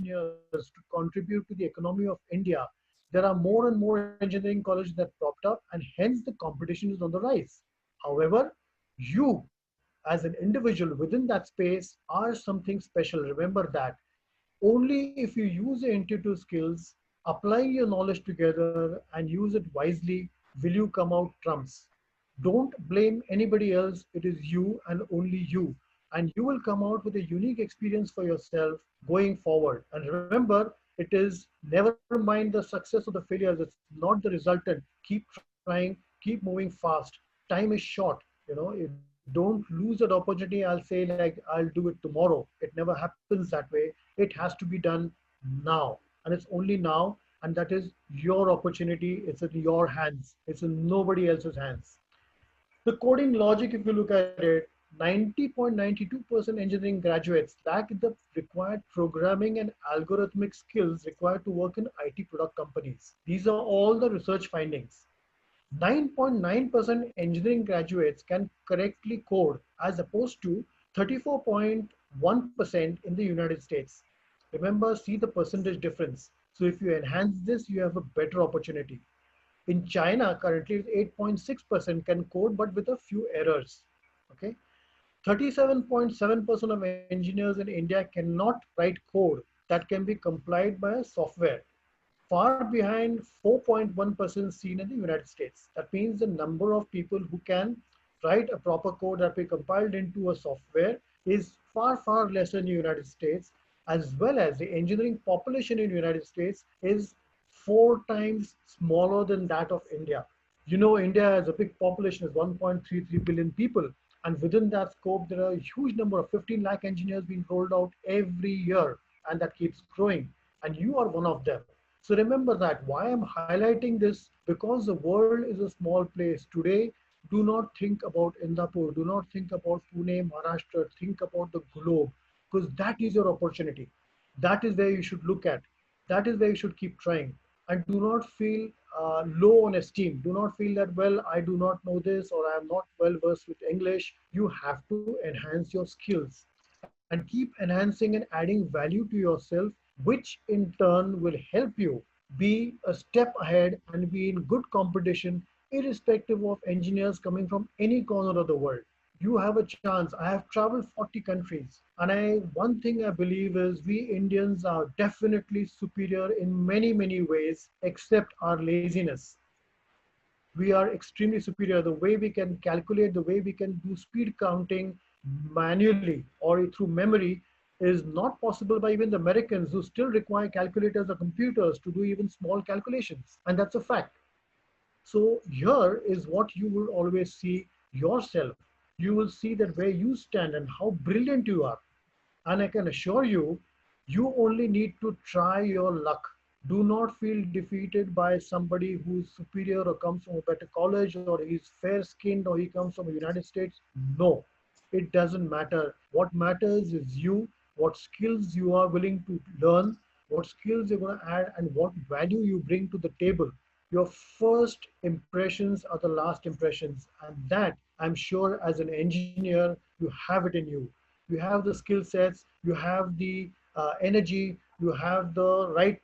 engineers to contribute to the economy of India, there are more and more engineering colleges that popped up, and hence the competition is on the rise. However, you as an individual within that space are something special. Remember that. Only if you use your intuitive skills, applying your knowledge together and use it wisely, will you come out trumps. Don't blame anybody else. It is you and only you. And you will come out with a unique experience for yourself going forward. And remember, it is never mind the success or the failures. It's not the resultant. Keep trying, keep moving fast. Time is short. Don't lose that opportunity. I'll say like, I'll do it tomorrow. It never happens that way. It has to be done now. And it's only now. And that is your opportunity. It's in your hands. It's in nobody else's hands. The coding logic, if you look at it, 90.92% engineering graduates lack the required programming and algorithmic skills required to work in IT product companies. These are all the research findings. 9.9% engineering graduates can correctly code as opposed to 34.1% in the United States. Remember, see the percentage difference. So if you enhance this, you have a better opportunity. In China, currently it's 8.6% can code, but with a few errors. Okay, 37.7% of engineers in India cannot write code that can be complied by a software, far behind 4.1% seen in the United States. That means the number of people who can write a proper code that be compiled into a software is far, far lesser in the United States, as well as the engineering population in the United States is 4 times smaller than that of India. India has a big population, is 1.33 billion people. And within that scope, there are a huge number of 15 lakh engineers being rolled out every year, and that keeps growing. And you are one of them. So remember that. Why I'm highlighting this? Because the world is a small place. Today, do not think about Indapur. Do not think about Pune, Maharashtra. Think about the globe, because that is your opportunity. That is where you should look at. That is where you should keep trying. And do not feel low on esteem. Do not feel that, well, I do not know this or I am not well versed with English. You have to enhance your skills and keep enhancing and adding value to yourself, which in turn will help you be a step ahead and be in good competition, irrespective of engineers coming from any corner of the world. You have a chance. I have traveled 40 countries, and one thing I believe is we Indians are definitely superior in many, many ways, except our laziness. We are extremely superior. The way we can calculate, the way we can do speed counting manually or through memory is not possible by even the Americans, who still require calculators or computers to do even small calculations. And that's a fact. So here is what you will always see yourself. You will see that where you stand and how brilliant you are. And I can assure you, you only need to try your luck. Do not feel defeated by somebody who's superior or comes from a better college or he's fair skinned or he comes from the United States. No, it doesn't matter. What matters is you, what skills you are willing to learn, what skills you're going to add, and what value you bring to the table. Your first impressions are the last impressions. And that, I'm sure, as an engineer, you have it in you. You have the skill sets, you have the energy, you have the right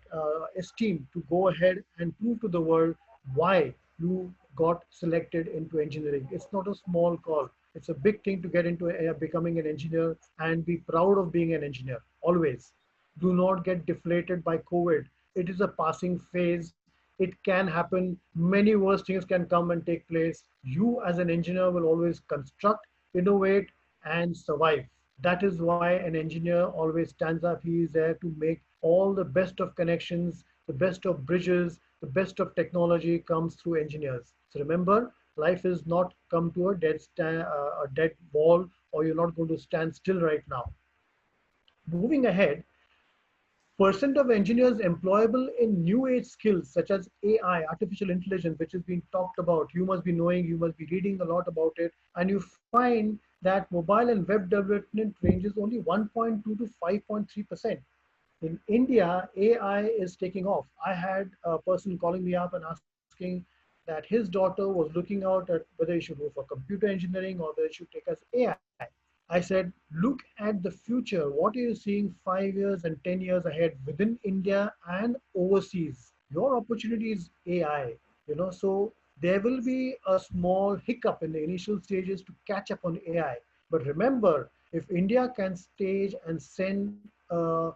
esteem to go ahead and prove to the world why you got selected into engineering. It's not a small call. It's a big thing to get into becoming an engineer and be proud of being an engineer. Always. Do not get deflated by COVID. It is a passing phase. It can happen. Many worse things can come and take place. You as an engineer will always construct, innovate, and survive. That is why an engineer always stands up. He is there to make all the best of connections, the best of bridges, the best of technology comes through engineers. So remember, life is not come to a dead wall, or you're not going to stand still right now. Moving ahead, percent of engineers employable in new age skills such as AI, artificial intelligence, which is being talked about. You must be knowing, you must be reading a lot about it. And you find that mobile and web development ranges only 1.2 to 5.3%. In India, AI is taking off. I had a person calling me up and asking that his daughter was looking out at whether he should go for computer engineering or whether he should take as AI. I said, look at the future. What are you seeing 5 years and 10 years ahead within India and overseas? Your opportunity is AI, so there will be a small hiccup in the initial stages to catch up on AI. But remember, if India can stage and send a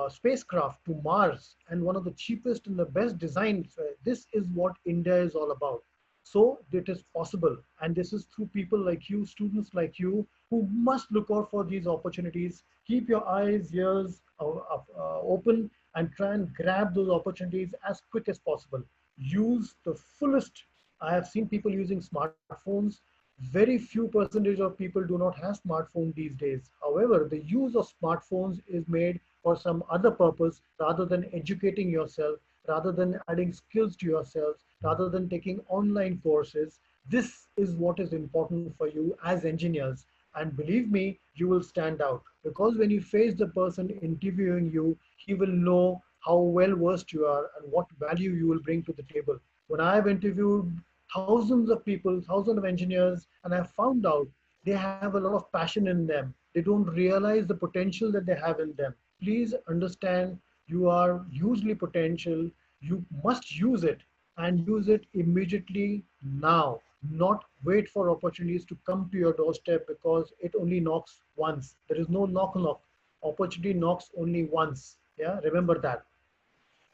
spacecraft to Mars and one of the cheapest and the best designs, this is what India is all about. So it is possible. And this is through people like you, students like you, who must look out for these opportunities. Keep your eyes, ears open and try and grab those opportunities as quick as possible. Use the fullest. I have seen people using smartphones. Very few percentage of people do not have smartphones these days. However, the use of smartphones is made for some other purpose rather than educating yourself, rather than adding skills to yourself, rather than taking online courses. This is what is important for you as engineers. And believe me, you will stand out because when you face the person interviewing you, he will know how well versed you are and what value you will bring to the table. When I have interviewed thousands of people, thousands of engineers, and I found out they have a lot of passion in them. They don't realize the potential that they have in them. Please understand you are hugely potential. You must use it and use it immediately now. Not wait for opportunities to come to your doorstep because it only knocks once. There is no knock knock. Opportunity knocks only once. Yeah, remember that.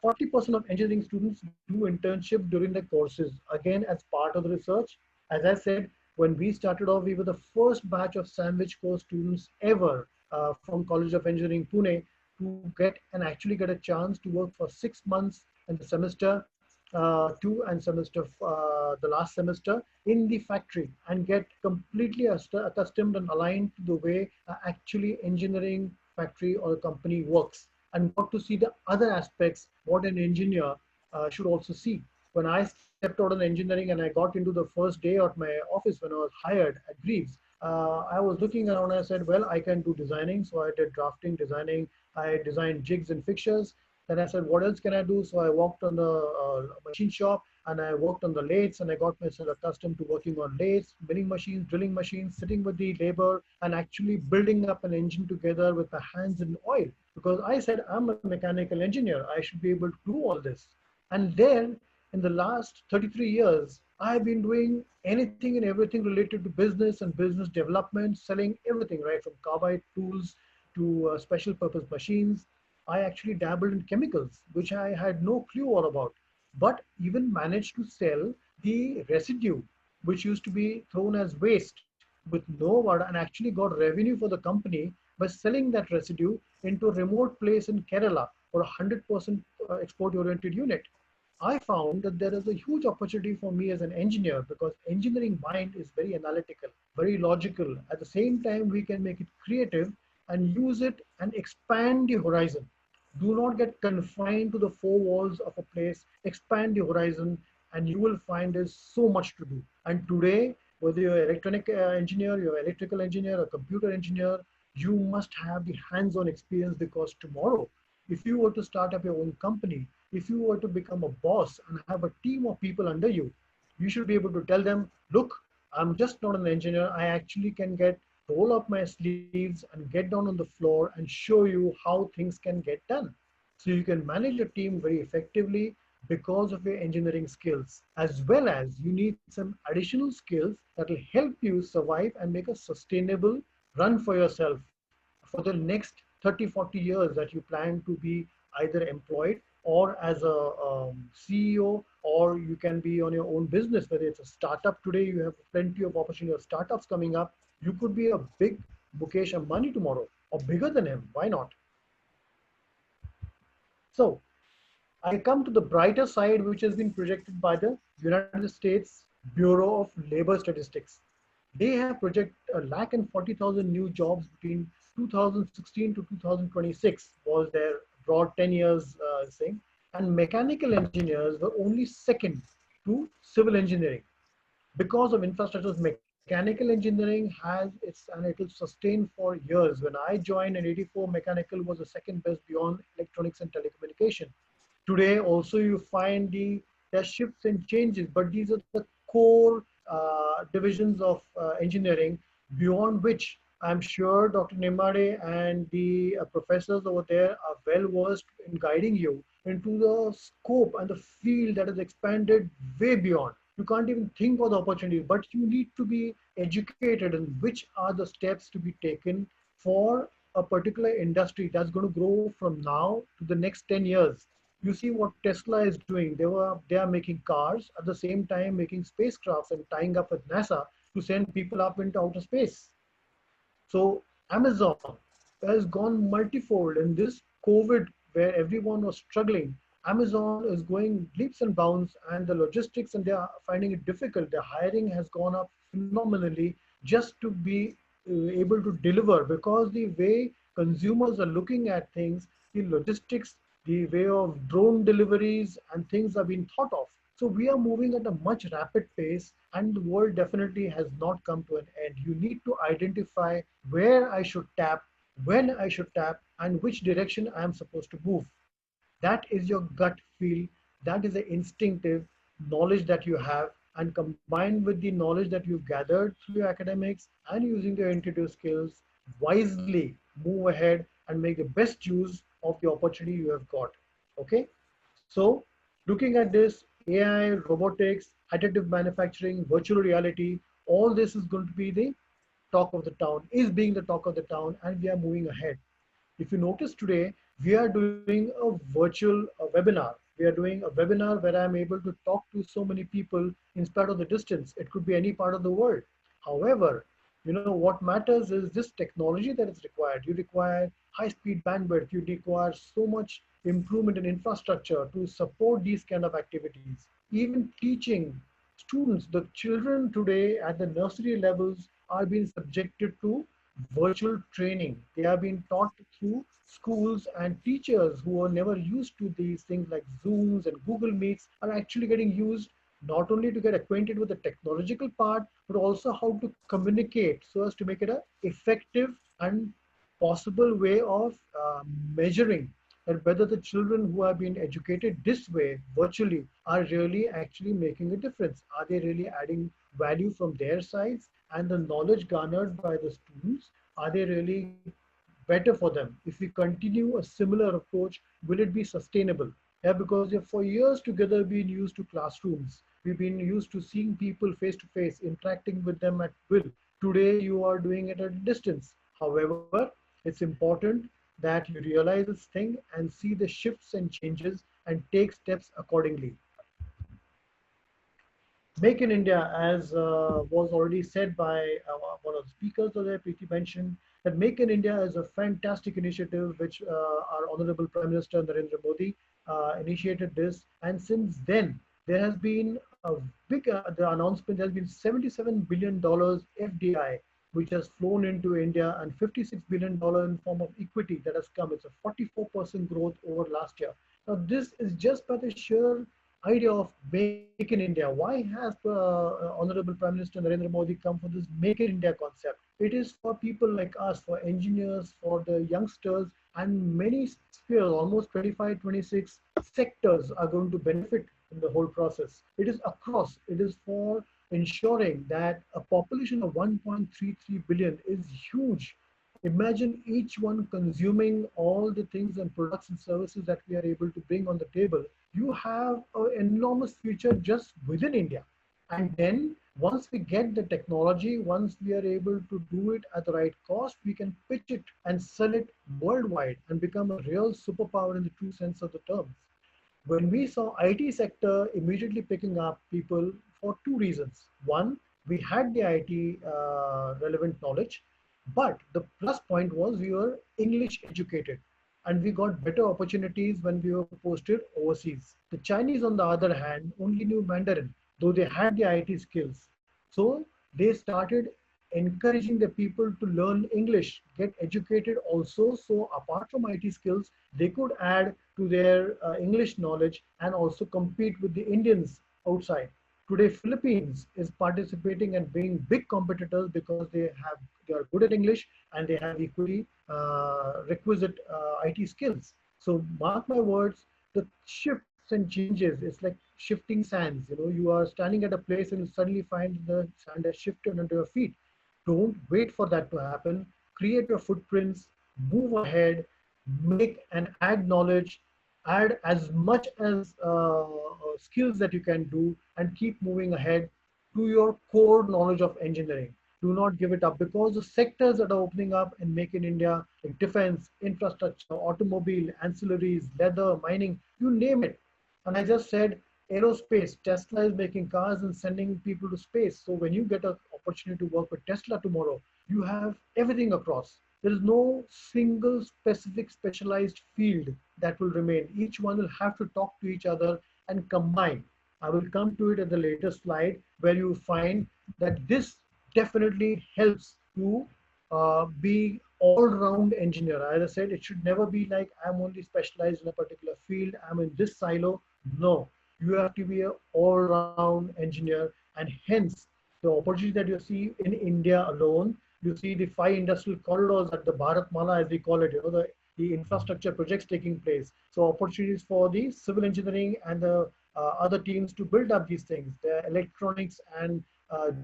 40% of engineering students do internship during the courses, again, as part of the research. As I said, when we started off, we were the first batch of sandwich course students ever from College of Engineering, Pune, to get and actually get a chance to work for 6 months in the semester two and semester the last semester in the factory and get completely accustomed and aligned to the way actually engineering factory or company works and got to see the other aspects what an engineer should also see. When I stepped out of engineering and I got into the first day of my office when I was hired at Greaves, I was looking around and I said, well, I can do designing. So I did drafting, designing. I designed jigs and fixtures. Then I said, what else can I do? So I walked on the machine shop and I worked on the lathes and I got myself accustomed to working on lathes, milling machines, drilling machines, sitting with the labor and actually building up an engine together with the hands in oil. Because I said, I'm a mechanical engineer. I should be able to do all this. And then in the last 33 years, I've been doing anything and everything related to business and business development, selling everything, right? From carbide tools to special purpose machines. I actually dabbled in chemicals, which I had no clue all about, but even managed to sell the residue, which used to be thrown as waste with no word and actually got revenue for the company by selling that residue into a remote place in Kerala for a 100% export oriented unit. I found that there is a huge opportunity for me as an engineer because engineering mind is very analytical, very logical. At the same time, we can make it creative and use it and expand the horizon. Do not get confined to the four walls of a place. Expand the horizon, and you will find there's so much to do. And today, whether you're an electronic engineer, you're an electrical engineer, a computer engineer, you must have the hands-on experience because tomorrow, if you were to start up your own company, if you were to become a boss and have a team of people under you, you should be able to tell them, look, I'm just not an engineer. I actually can get roll up my sleeves and get down on the floor and show you how things can get done. So you can manage a team very effectively because of your engineering skills, as well as you need some additional skills that will help you survive and make a sustainable run for yourself for the next 30, 40 years that you plan to be either employed or as a CEO, or you can be on your own business, whether it's a startup today, you have plenty of opportunity of startups coming up. You could be a big Mukesh Ambani tomorrow or bigger than him. Why not? So I come to the brighter side, which has been projected by the United States Bureau of Labor Statistics. They have projected a lakh and 40,000 new jobs between 2016 to 2026 was their broad 10 years thing. And mechanical engineers were only second to civil engineering because of infrastructure. Mechanical engineering has its and it will sustain for years. When I joined in 84, mechanical was the second best beyond electronics and telecommunication. Today also you find there are shifts and changes, but these are the core divisions of engineering beyond which I'm sure Dr. Nimade and the professors over there are well versed in guiding you into the scope and the field that is expanded way beyond. You can't even think of the opportunity, but you need to be educated in which are the steps to be taken for a particular industry that's going to grow from now to the next 10 years. You see what Tesla is doing. They are making cars at the same time making spacecrafts and tying up with NASA to send people up into outer space. So Amazon has gone multifold in this COVID where everyone was struggling. Amazon is going leaps and bounds and the logistics and they are finding it difficult. Their hiring has gone up phenomenally just to be able to deliver because the way consumers are looking at things, the logistics, the way of drone deliveries and things are being thought of. So we are moving at a much rapid pace, and the world definitely has not come to an end. You need to identify where I should tap, when I should tap, and which direction I am supposed to move. That is your gut feel. That is the instinctive knowledge that you have, and combined with the knowledge that you've gathered through your academics and using your intuitive skills, wisely move ahead and make the best use of the opportunity you have got. Okay? So, looking at this, AI, robotics, additive manufacturing, virtual reality, all this is going to be the talk of the town, is being the talk of the town, and we are moving ahead. If you notice today, we are doing a virtual webinar. We are doing a webinar where I'm able to talk to so many people in spite of the distance. It could be any part of the world. However, what matters is this technology that is required. You require high-speed bandwidth. You require so much improvement in infrastructure to support these kind of activities. Even teaching students, the children today at the nursery levels are being subjected to virtual training. They are being taught through schools, and teachers who are never used to these things like Zooms and Google Meets are actually getting used not only to get acquainted with the technological part, but also how to communicate so as to make it an effective and possible way of measuring that whether the children who are being educated this way virtually are really actually making a difference. Are they really adding value from their sides? And the knowledge garnered by the students, are they really better for them? If we continue a similar approach, will it be sustainable? Yeah, because we have for years together been used to classrooms. We've been used to seeing people face to face, interacting with them at will. Today, you are doing it at a distance. However, it's important that you realize this thing and see the shifts and changes and take steps accordingly. Make in India, as was already said by one of the speakers there, Preeti mentioned that Make in India is a fantastic initiative which our Honorable Prime Minister Narendra Modi initiated this. And since then, there has been a big the announcement. There has been $77 billion FDI which has flown into India and $56 billion in form of equity that has come. It's a 44% growth over last year. Now, this is just by the sheer idea of Make in India. Why has Honorable Prime Minister Narendra Modi come for this Make in India concept? It is for people like us, for engineers, for the youngsters, and many spheres, almost 25, 26 sectors are going to benefit in the whole process. It is across, it is for ensuring that a population of 1.33 billion is huge. Imagine each one consuming all the things and products and services that we are able to bring on the table. You have an enormous future just within India. And then once we get the technology, once we are able to do it at the right cost, we can pitch it and sell it worldwide and become a real superpower in the true sense of the terms. When we saw IT sector immediately picking up people for two reasons. One, we had the IT relevant knowledge, but the plus point was we were English educated and we got better opportunities when we were posted overseas. The Chinese, on the other hand, only knew Mandarin, though they had the IT skills. So they started encouraging the people to learn English, get educated also. So apart from IT skills, they could add to their English knowledge and also compete with the Indians outside. Today, Philippines is participating and being big competitors because they are good at English and they have equally requisite IT skills. So mark my words, the shifts and changes, it's like shifting sands. You are standing at a place and you suddenly find the sand has shifted under your feet. Don't wait for that to happen. Create your footprints, move ahead, make and add knowledge, add as much as skills that you can do, and keep moving ahead to your core knowledge of engineering. Do not give it up, because the sectors that are opening up in Make in India, like defense, infrastructure, automobile, ancillaries, leather, mining, you name it. And I just said aerospace. Tesla is making cars and sending people to space. So when you get an opportunity to work with Tesla tomorrow, you have everything across. There is no single specific specialized field that will remain. Each one will have to talk to each other and combine. I will come to it at the later slide, where you find that this definitely helps to be all-round engineer. As I said, it should never be like I'm only specialized in a particular field, I'm in this silo. No, you have to be an all-round engineer, and hence the opportunity that you see in India alone. You see the 5 industrial corridors at the Bharat Mala, as we call it, the infrastructure projects taking place. So opportunities for the civil engineering and the other teams to build up these things, the electronics and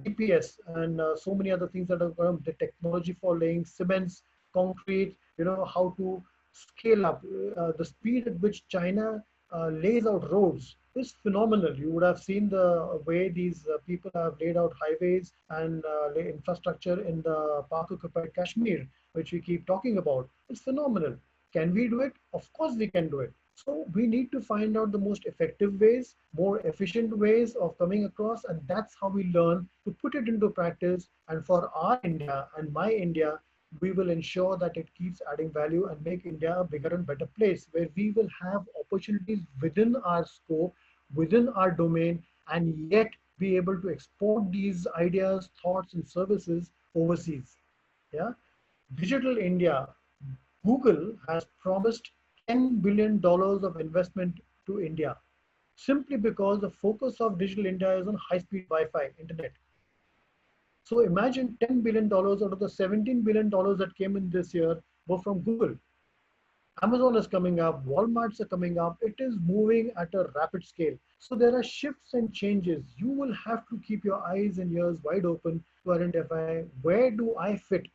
GPS and so many other things that are the technology for laying cements, concrete, how to scale up. The speed at which China lays out roads is phenomenal. You would have seen the way these people have laid out highways and infrastructure in the Pak occupied Kashmir, which we keep talking about. It's phenomenal. Can we do it? Of course, we can do it. So we need to find out the most effective ways, more efficient ways of coming across, and that's how we learn to put it into practice. And for our India and my India, we will ensure that it keeps adding value and make India a bigger and better place, where we will have opportunities within our scope, within our domain, and yet be able to export these ideas, thoughts, and services overseas. Yeah, Digital India. Google has promised $10 billion of investment to India, simply because the focus of Digital India is on high-speed Wi-Fi internet. So imagine $10 billion out of the $17 billion that came in this year were from Google. Amazon is coming up, Walmarts are coming up. It is moving at a rapid scale. So there are shifts and changes. You will have to keep your eyes and ears wide open to identify, where do I fit?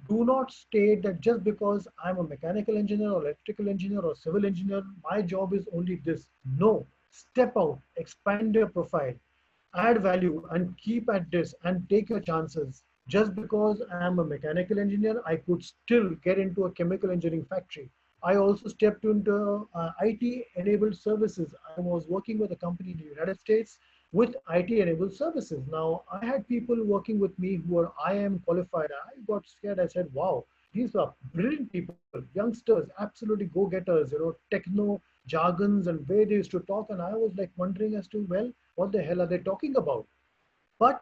Do not state that just because I'm a mechanical engineer or electrical engineer or civil engineer, my job is only this. No, step out, expand your profile, add value, and keep at this and take your chances. Just because I am a mechanical engineer, I could still get into a chemical engineering factory. I also stepped into IT enabled services. I was working with a company in the United States with IT enabled services. Now, I had people working with me who were IIM qualified. I got scared. I said, wow, these are brilliant people, youngsters, absolutely go getters, techno jargons and way they used to talk. And I was like wondering as to, well, what the hell are they talking about? But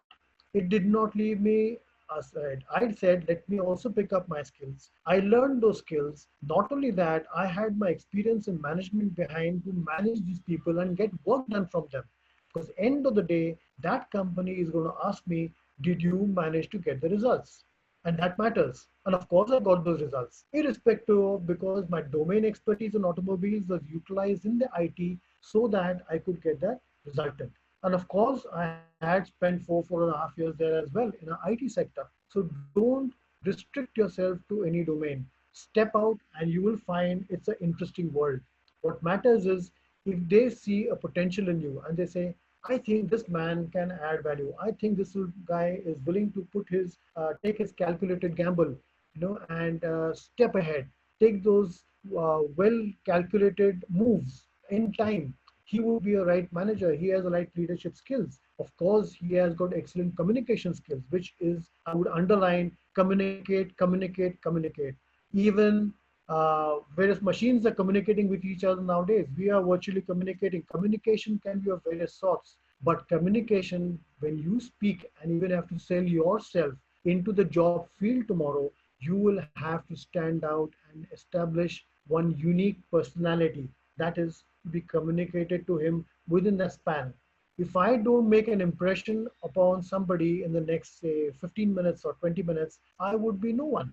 it did not leave me aside. I said, let me also pick up my skills. I learned those skills. Not only that, I had my experience in management behind to manage these people and get work done from them. Because end of the day, that company is going to ask me, did you manage to get the results? And that matters. And of course, I got those results, irrespective of, because my domain expertise in automobiles was utilized in the IT so that I could get that resultant. And of course, I had spent 4.5 years there as well in an IT sector. So don't restrict yourself to any domain. Step out and you will find it's an interesting world. What matters is, if they see a potential in you and they say, I think this man can add value. I think this guy is willing to take his calculated gamble, and step ahead. Take those well calculated moves in time. He would be a right manager. He has a right leadership skills. Of course, he has got excellent communication skills, which is, I would underline, communicate, communicate, communicate. Even various machines are communicating with each other nowadays. We are virtually communicating. Communication can be of various sorts, but communication, when you speak and even have to sell yourself into the job field tomorrow, you will have to stand out and establish one unique personality that is to be communicated to him within a span. If I don't make an impression upon somebody in the next, say, 15 minutes or 20 minutes, I would be no one.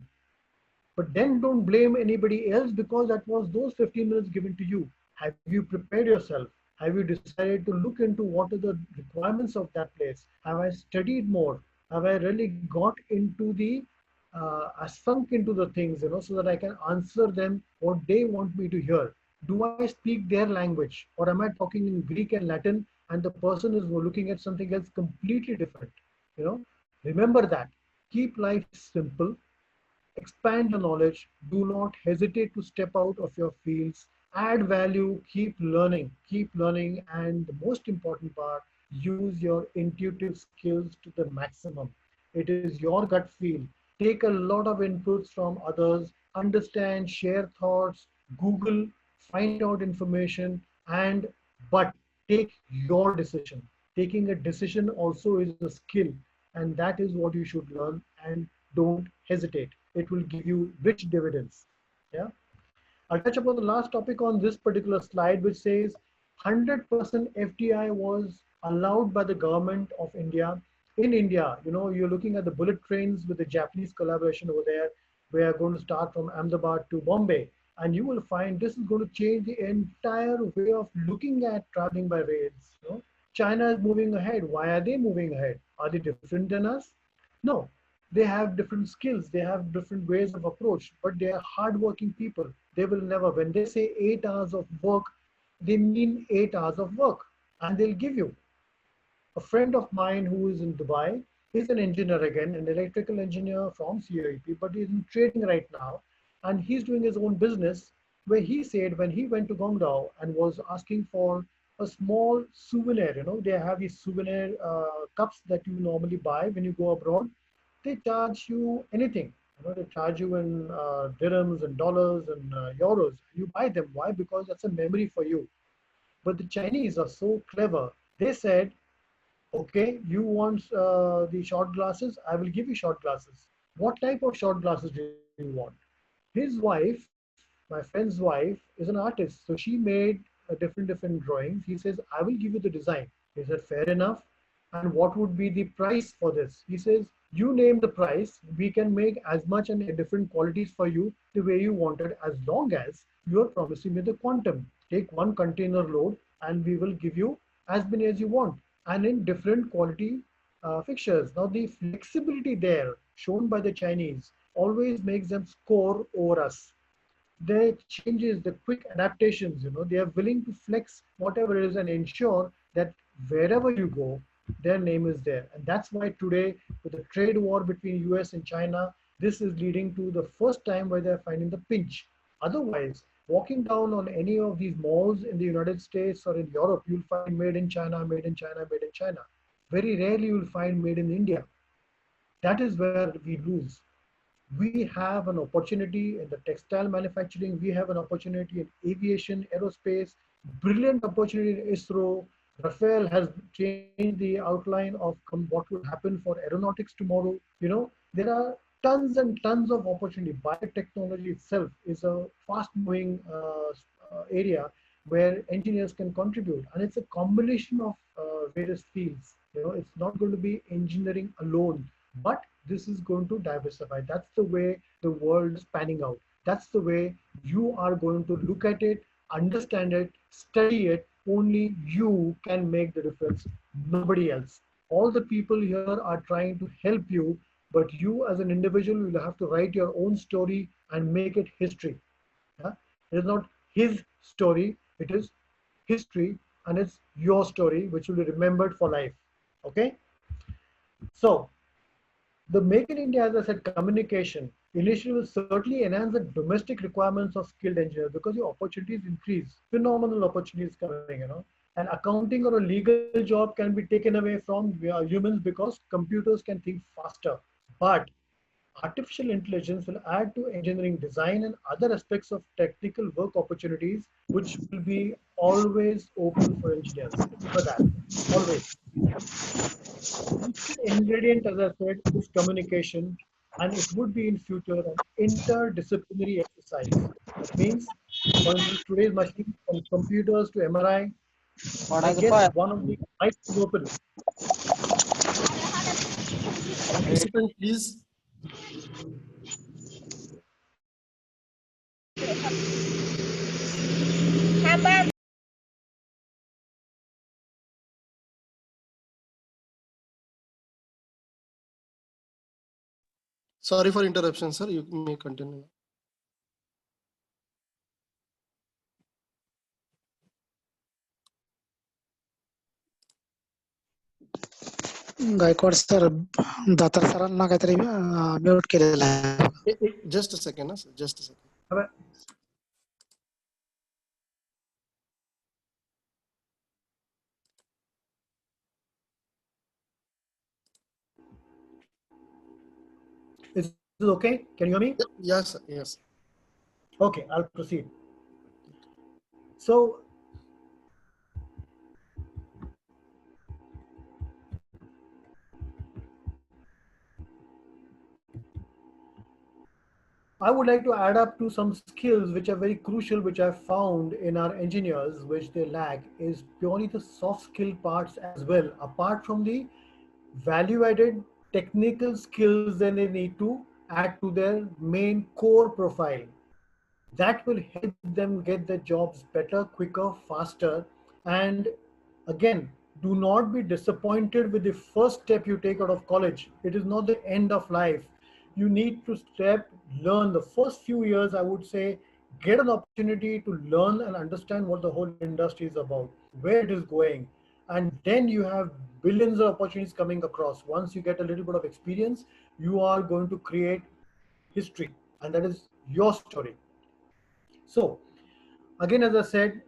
But then don't blame anybody else, because that was those 15 minutes given to you. Have you prepared yourself? Have you decided to look into what are the requirements of that place? Have I studied more? Have I really got into the sunk into the things, so that I can answer them what they want me to hear? Do I speak their language, or am I talking in Greek and Latin, and the person is looking at something else completely different? You know, remember that. Keep life simple. Expand your knowledge. Do not hesitate to step out of your fields. Add value. Keep learning, and the most important part, use your intuitive skills to the maximum. It is your gut feel. Take a lot of inputs from others, understand, share thoughts, Google, find out information, and but take your decision. Taking a decision also is a skill, and that is what you should learn. And don't hesitate. It will give you rich dividends. Yeah. I'll touch upon the last topic on this particular slide, which says 100% FDI was allowed by the government of India. In India, you're looking at the bullet trains with the Japanese collaboration over there. We are going to start from Ahmedabad to Bombay. And you will find this is going to change the entire way of looking at traveling by rails. China is moving ahead. Why are they moving ahead? Are they different than us? No, they have different skills, they have different ways of approach, but they are hardworking people. They will never, when they say 8 hours of work, they mean 8 hours of work, and they'll give you. A friend of mine who is in Dubai, he's an engineer again, an electrical engineer from COEP, but he's in trading right now, and he's doing his own business. Where he said when he went to Gongdao and was asking for a small souvenir, they have these souvenir cups that you normally buy when you go abroad. They charge you anything. They charge you in dirhams and dollars and euros. You buy them. Why? Because that's a memory for you. But the Chinese are so clever. They said, okay, you want the short glasses? I will give you short glasses. What type of short glasses do you want? His wife, my friend's wife, is an artist. So she made different drawings. He says, I will give you the design. He said, fair enough. And what would be the price for this? He says, you name the price. We can make as much and different qualities for you the way you wanted, as long as you are promising me the quantum. Take one container load and we will give you as many as you want, and in different quality fixtures. Now, the flexibility there shown by the Chinese always makes them score over us. The changes, the quick adaptations, they are willing to flex whatever it is and ensure that wherever you go, their name is there. And that's why today, with the trade war between US and China, this is leading to the first time where they're finding the pinch. Otherwise, walking down on any of these malls in the United States or in Europe, you'll find made in China, made in China, made in China. Very rarely you'll find made in India. That is where we lose. We have an opportunity in the textile manufacturing. We have an opportunity in aviation, aerospace, brilliant opportunity in ISRO. Rafael has changed the outline of what will happen for aeronautics tomorrow. There are tons and tons of opportunity. Biotechnology itself is a fast-moving area where engineers can contribute, and it's a combination of various fields. It's not going to be engineering alone, but this is going to diversify. That's the way the world is panning out. That's the way you are going to look at it, understand it, study it. Only you can make the difference, nobody else. All the people here are trying to help you, but you as an individual will have to write your own story and make it history. Yeah? It is not his story, it is history, and it's your story, which will be remembered for life. Okay? So, the Make in India, as I said, communication initially will certainly enhance the domestic requirements of skilled engineers because your opportunities increase, phenomenal opportunities coming, And accounting or a legal job can be taken away from humans because computers can think faster. But artificial intelligence will add to engineering design and other aspects of technical work opportunities, which will be always open for engineers. Remember that, always. The ingredient, as I said, is communication, and it would be in future an interdisciplinary exercise. That means, for instance, today's machines from computers to MRI, I guess one of the eyes is open. Participant, please. Sorry for interruption, sir. You may continue. Gaikwad sir Datar सरांना काहीतरी mute केलेलं आहे. Just a second, sir. Just a second. Is this okay? Can you hear me? Yes, sir. Yes. Okay, I'll proceed. So, I would like to add up to some skills which are very crucial, which I've found in our engineers, which they lack, is purely the soft skill parts as well, apart from the value added technical skills that they need to add to their main core profile. That will help them get their jobs better, quicker, faster. And again, do not be disappointed with the first step you take out of college. It is not the end of life. You need to learn the first few years, I would say, get an opportunity to learn and understand what the whole industry is about, where it is going. And then you have billions of opportunities coming across. Once you get a little bit of experience, you are going to create history, and that is your story. So, again, as I said,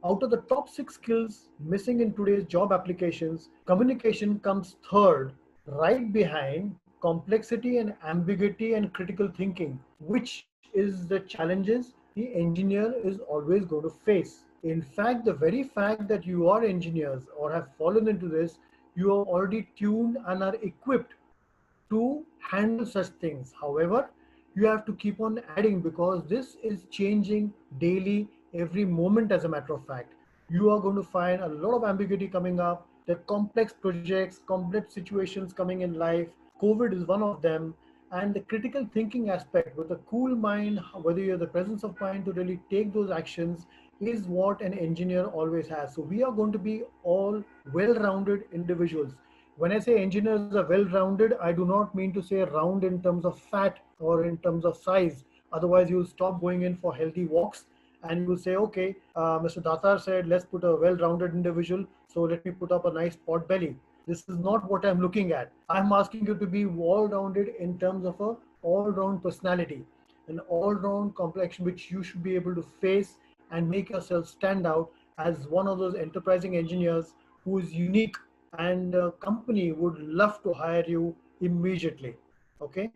out of the top 6 skills missing in today's job applications, communication comes third, right behind complexity and ambiguity and critical thinking, which is the challenges the engineer is always going to face. In fact, the very fact that you are engineers or have fallen into this, you are already tuned and are equipped to handle such things. However, you have to keep on adding because this is changing daily, every moment. As a matter of fact, you are going to find a lot of ambiguity coming up. There are complex projects, complex situations coming in life. COVID is one of them. And the critical thinking aspect with a cool mind, whether you have the presence of mind to really take those actions, is what an engineer always has. So we are going to be all well-rounded individuals. When I say engineers are well-rounded, I do not mean to say round in terms of fat or in terms of size. Otherwise, you'll stop going in for healthy walks and you will say, okay, Mr. Datar said, let's put a well-rounded individual. So let me put up a nice pot belly. This is not what I'm looking at. I'm asking you to be all-rounded in terms of a all-round personality, an all-round complexion which you should be able to face and make yourself stand out as one of those enterprising engineers who is unique, and a company would love to hire you immediately. Okay.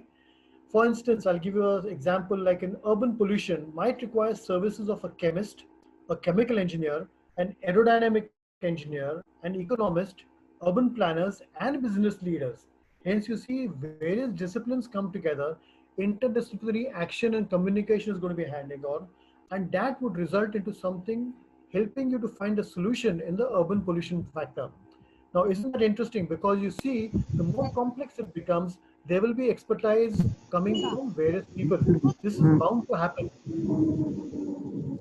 For instance, I'll give you an example like an urban pollution might require services of a chemist, a chemical engineer, an aerodynamic engineer, an economist, urban planners, and business leaders. Hence, you see various disciplines come together, interdisciplinary action and communication is going to be handing on, and that would result into something helping you to find a solution in the urban pollution factor. Now, isn't that interesting? Because you see, the more complex it becomes, there will be expertise coming from various people. This is bound to happen.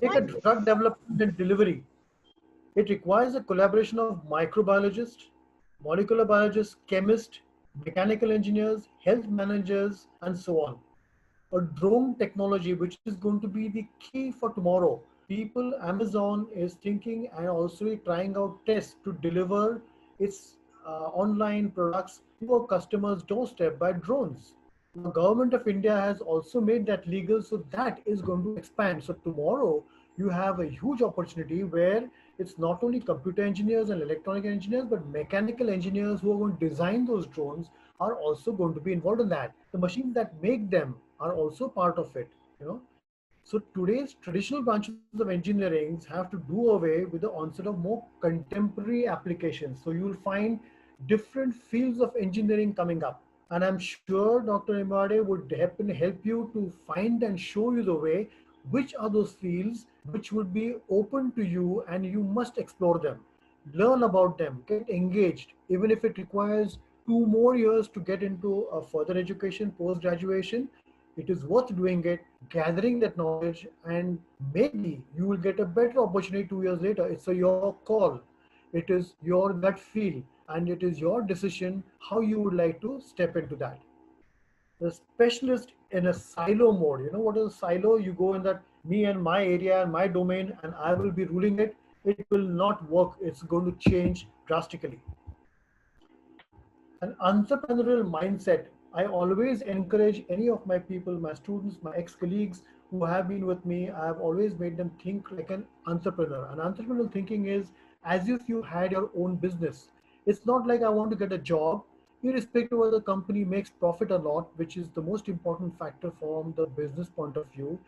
Take a drug development and delivery. It requires a collaboration of microbiologists, molecular biologists, chemists, mechanical engineers, health managers, and so on. A drone technology, which is going to be the key for tomorrow. People, Amazon is thinking and also trying out tests to deliver its online products to a customer's doorstep by drones. The government of India has also made that legal, so that is going to expand. So tomorrow you have a huge opportunity where it's not only computer engineers and electronic engineers, but mechanical engineers who are going to design those drones are also going to be involved in that. The machines that make them are also part of it. You know, so today's traditional branches of engineering have to do away with the onset of more contemporary applications. So you'll find different fields of engineering coming up. And I'm sure Dr. Imade would help you to find and show you the way which are those fields which would be open to you and you must explore them. Learn about them, get engaged, even if it requires 2 more years to get into a further education, post graduation. It is worth doing it, gathering that knowledge, and maybe you will get a better opportunity 2 years later. It's a your call. It is your gut feel, and it is your decision how you would like to step into that. the specialist in a silo mode. You know what is a silo? You go in that me and my area and my domain, and I will be ruling it. It will not work. It's going to change drastically. An entrepreneurial mindset. I always encourage any of my people, my students, my ex-colleagues who have been with me, I have always made them think like an entrepreneur. An entrepreneurial thinking is as if you had your own business. It's not like I want to get a job, irrespective of whether the company makes profit or not, which is the most important factor from the business point of view.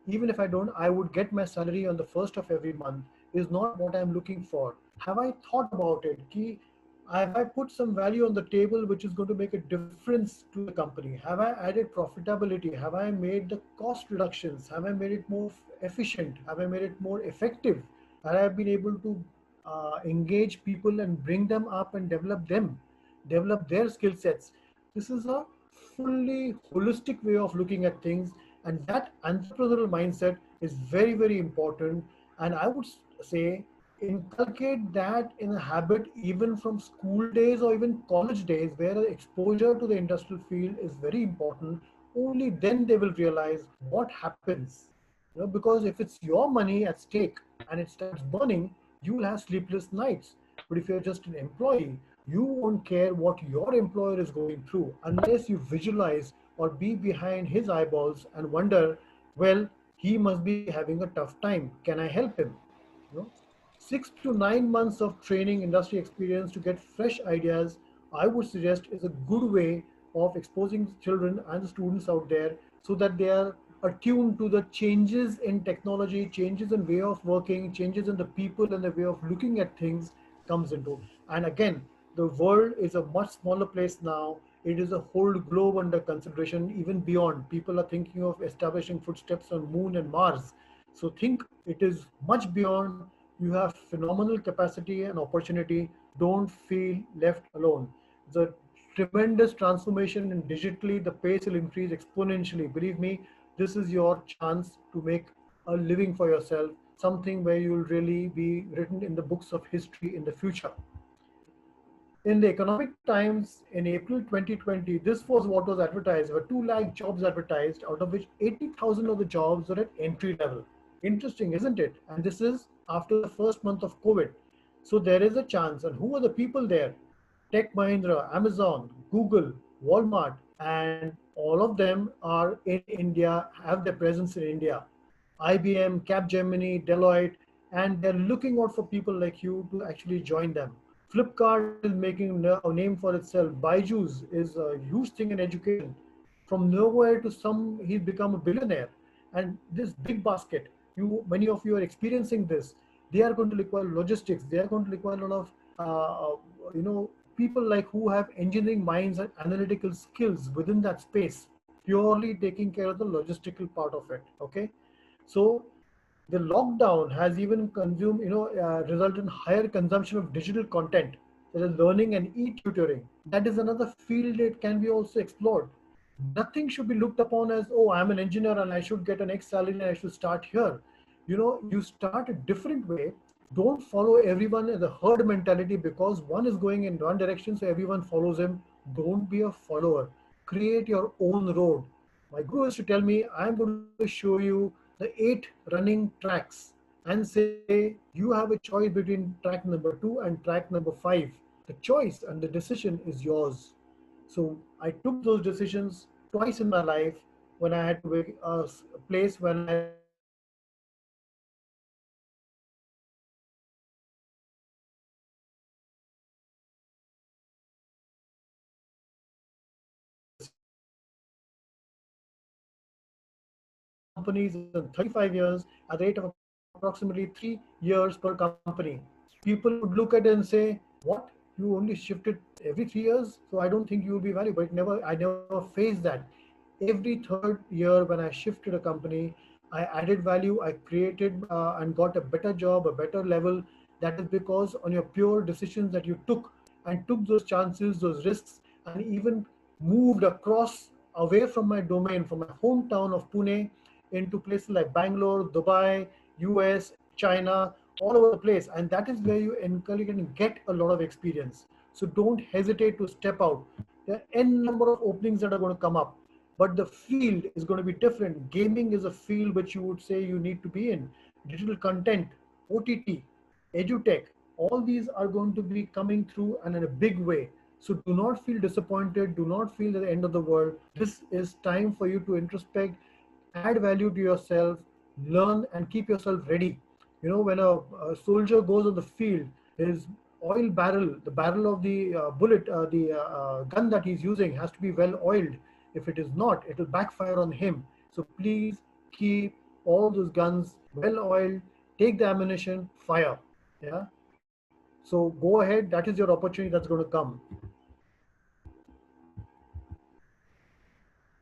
Even if I don't, I would get my salary on the first of every month, is not what I'm looking for. Have I thought about it? Have I put some value on the table which is going to make a difference to the company? Have I added profitability? Have I made the cost reductions? Have I made it more efficient? Have I made it more effective? Have I been able to engage people and bring them up and develop their skill sets? This is a fully holistic way of looking at things, and that entrepreneurial mindset is very, very important. And I would say inculcate that in a habit even from school days or even college days, where the exposure to the industrial field is very important. Only then they will realize what happens. Because if it's your money at stake and it starts burning, you will have sleepless nights. But if you're just an employee, you won't care what your employer is going through unless you visualize or be behind his eyeballs and wonder, well, he must be having a tough time. Can I help him? You know, 6 to 9 months of training, industry experience to get fresh ideas, I would suggest is a good way of exposing children and the students out there so that they are attuned to the changes in technology, changes in way of working, changes in the people and the way of looking at things comes into. And again, the world is a much smaller place now. It is a whole globe under consideration, even beyond. People are thinking of establishing footsteps on Moon and Mars. So think it is much beyond. You have phenomenal capacity and opportunity. Don't feel left alone. The tremendous transformation in digitally, the pace will increase exponentially. Believe me, this is your chance to make a living for yourself, something where you will really be written in the books of history in the future. In the Economic Times in April 2020, this was what was advertised. There were 2 lakh jobs advertised, out of which 80,000 of the jobs were at entry level. Interesting, isn't it? And this is after the first month of COVID. So there is a chance. And who are the people there? Tech Mahindra, Amazon, Google, Walmart, and all of them are in India, have their presence in India. IBM, Capgemini, Deloitte, and they're looking out for people like you to actually join them. Flipkart is making a name for itself. Byju's is a huge thing in education. From nowhere to some, he's become a billionaire. And this big basket, many of you are experiencing this. They are going to require logistics. They are going to require a lot of, people like who have engineering minds and analytical skills within that space, purely taking care of the logistical part of it. Okay, so the lockdown has even resulted in higher consumption of digital content, such as learning and e-tutoring. That is another field that can be also explored. Nothing should be looked upon as, oh, I'm an engineer and I should get an X salary and I should start here. You start a different way. Don't follow everyone in the herd mentality because one is going in one direction, so everyone follows him. Don't be a follower. Create your own road. My guru used to tell me, I'm going to show you the 8 running tracks and say, you have a choice between track number 2 and track number 5. The choice and the decision is yours. So I took those decisions twice in my life when I had to wake a place when I had to wake up early in the morning and I had to go to a place where I had to be there at 6 a.m. And I took those decisions. I have built 5 companies in 35 years at the rate of approximately 3 years per company. People would look at it and say, what? You only shifted every 3 years? So I don't think you will be valuable. I never faced that. Every third year when I shifted a company, I added value, I created and got a better job, a better level. That is because on your pure decisions that you took and took those chances, those risks, and even moved across away from my domain, from my hometown of Pune into places like Bangalore, Dubai, US, China, all over the place. And that is where you can get a lot of experience. So don't hesitate to step out. There are n number of openings that are going to come up. but the field is going to be different. Gaming is a field which you would say you need to be in. Digital content, OTT, edutech, all these are going to be coming through and in a big way. So do not feel disappointed. Do not feel at the end of the world. This is time for you to introspect, add value to yourself, learn and keep yourself ready. You know, when a soldier goes on the field, his oil barrel, the barrel of the bullet, the gun that he's using has to be well oiled. If it is not, it will backfire on him. So please keep all those guns well oiled, take the ammunition, fire. Yeah. So go ahead, that is your opportunity that's going to come.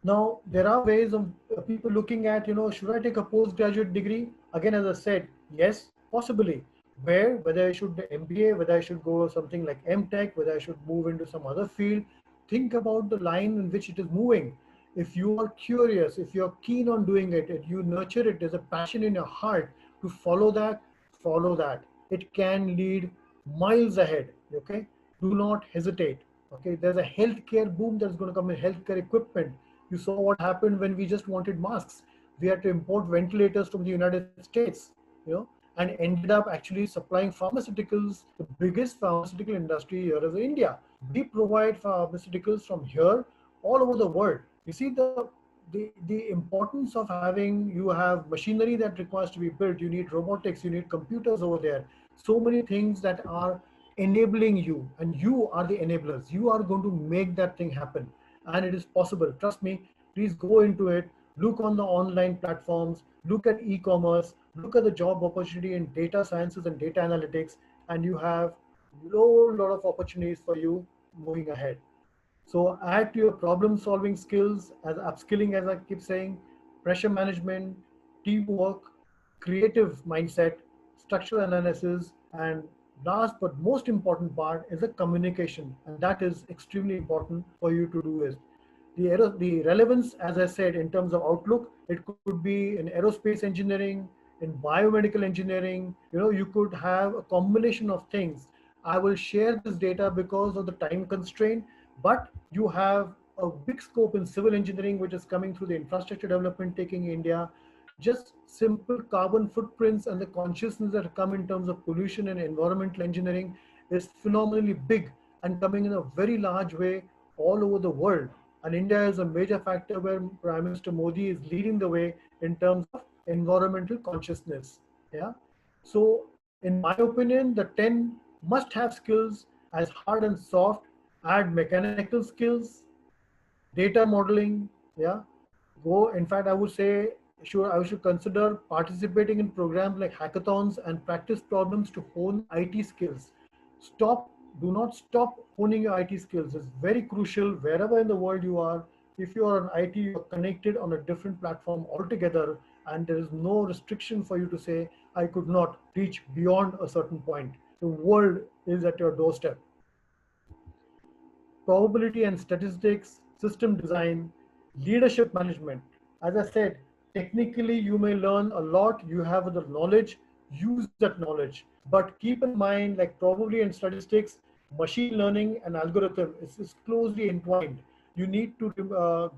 Now, there are ways of people looking at, you know, should I take a postgraduate degree? Again, as I said, yes, possibly. Where, whether I should do MBA, whether I should go something like MTech, whether I should move into some other field. Think about the line in which it is moving. If you are curious, if you're keen on doing it, if you nurture it, there's a passion in your heart to follow that, follow that. It can lead miles ahead. Okay, do not hesitate. Okay, there's a healthcare boom that's going to come in healthcare equipment. You saw what happened when we just wanted masks. We had to import ventilators from the United States, you know, and ended up actually supplying pharmaceuticals. The biggest pharmaceutical industry here is India. We provide pharmaceuticals from here all over the world. You see the importance of having, you have machinery that requires to be built. You need robotics, you need computers over there. So many things that are enabling you, and you are the enablers. You are going to make that thing happen, and it is possible. Trust me, please go into it. Look on the online platforms, look at e-commerce, look at the job opportunity in data sciences and data analytics, and you have lot of opportunities for you moving ahead. So add to your problem solving skills as upskilling, as I keep saying, pressure management, teamwork, creative mindset, structural analysis, and last but most important part is the communication. And that is extremely important for you to do is the relevance, as I said, in terms of outlook, it could be in aerospace engineering, in biomedical engineering. You know, you could have a combination of things. I will share this data because of the time constraint, but you have a big scope in civil engineering, which is coming through the infrastructure development taking India. Just simple carbon footprints and the consciousness that come in terms of pollution and environmental engineering is phenomenally big and coming in a very large way all over the world. And India is a major factor where Prime Minister Modi is leading the way in terms of environmental consciousness. Yeah. So, in my opinion, the 10 must have skills as hard and soft, add mechanical skills, data modeling. Yeah. Go, in fact, I would say, sure, I should consider participating in programs like hackathons and practice problems to hone IT skills. Stop, do not stop honing your IT skills. It's very crucial wherever in the world you are. If you are on IT, you're connected on a different platform altogether, and there is no restriction for you to say, I could not reach beyond a certain point. The world is at your doorstep. Probability and statistics, system design, leadership management. As I said, technically you may learn a lot, you have the knowledge, use that knowledge. But keep in mind, like probability and statistics, machine learning and algorithm is closely entwined. You need to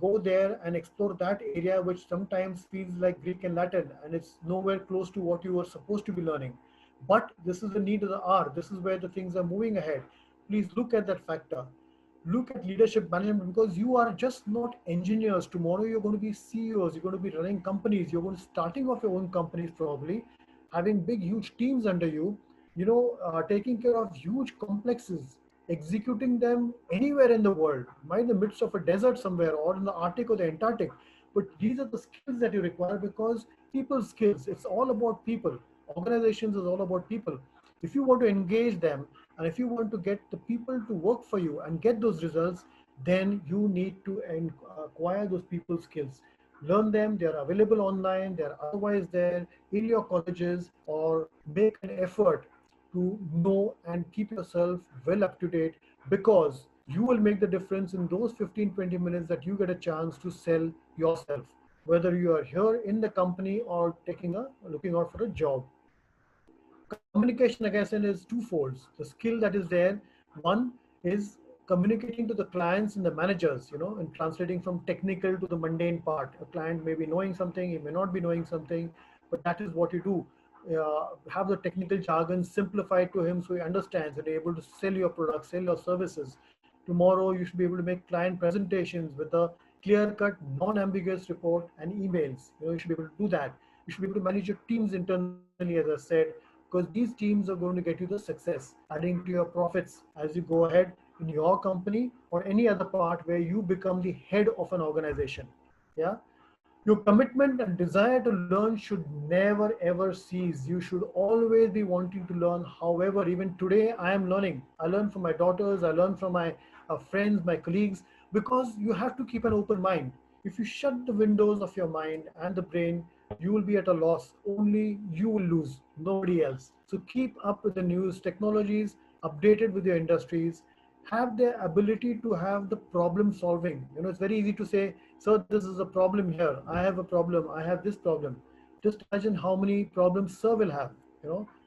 go there and explore that area, which sometimes feels like Greek and Latin, and it's nowhere close to what you were supposed to be learning. But this is the need of the hour. This is where the things are moving ahead. Please look at that factor. Look at leadership management, because you are just not engineers. Tomorrow you're going to be CEOs, you're going to be running companies, you're going to starting off your own companies, probably having big huge teams under you, you know, taking care of huge complexes, executing them anywhere in the world, might in the midst of a desert somewhere or in the Arctic or the Antarctic. But these are the skills that you require, because people skills, it's all about people. Organizations is all about people. If you want to engage them, and if you want to get the people to work for you and get those results, then you need to acquire those people skills. Learn them, they are available online, they are otherwise there in your colleges, or make an effort to know and keep yourself well up to date, because you will make the difference in those 15-20 minutes that you get a chance to sell yourself, whether you are here in the company or looking out for a job. Communication, again, is twofold. The skill that is there, one is communicating to the clients and the managers, and translating from technical to the mundane part. A client may be knowing something, he may not be knowing something, but that is what you do. Have the technical jargon simplified to him so he understands and able to sell your products, sell your services. Tomorrow, you should be able to make client presentations with a clear-cut, non-ambiguous report and emails. You should be able to do that. You should be able to manage your teams internally, as I said, because these teams are going to get you the success, adding to your profits as you go ahead in your company or any other part where you become the head of an organization. Yeah. Your commitment and desire to learn should never ever cease. You should always be wanting to learn. However, even today, I am learning. I learn from my daughters, I learn from my friends, my colleagues, because you have to keep an open mind. If you shut the windows of your mind and the brain, you will be at a loss. Only you will lose, nobody else. So keep up with the news technologies, updated with your industries, have the ability to have the problem solving. It's very easy to say, so this is a problem here. I have a problem. I have this problem. Just imagine how many problems Sir will have,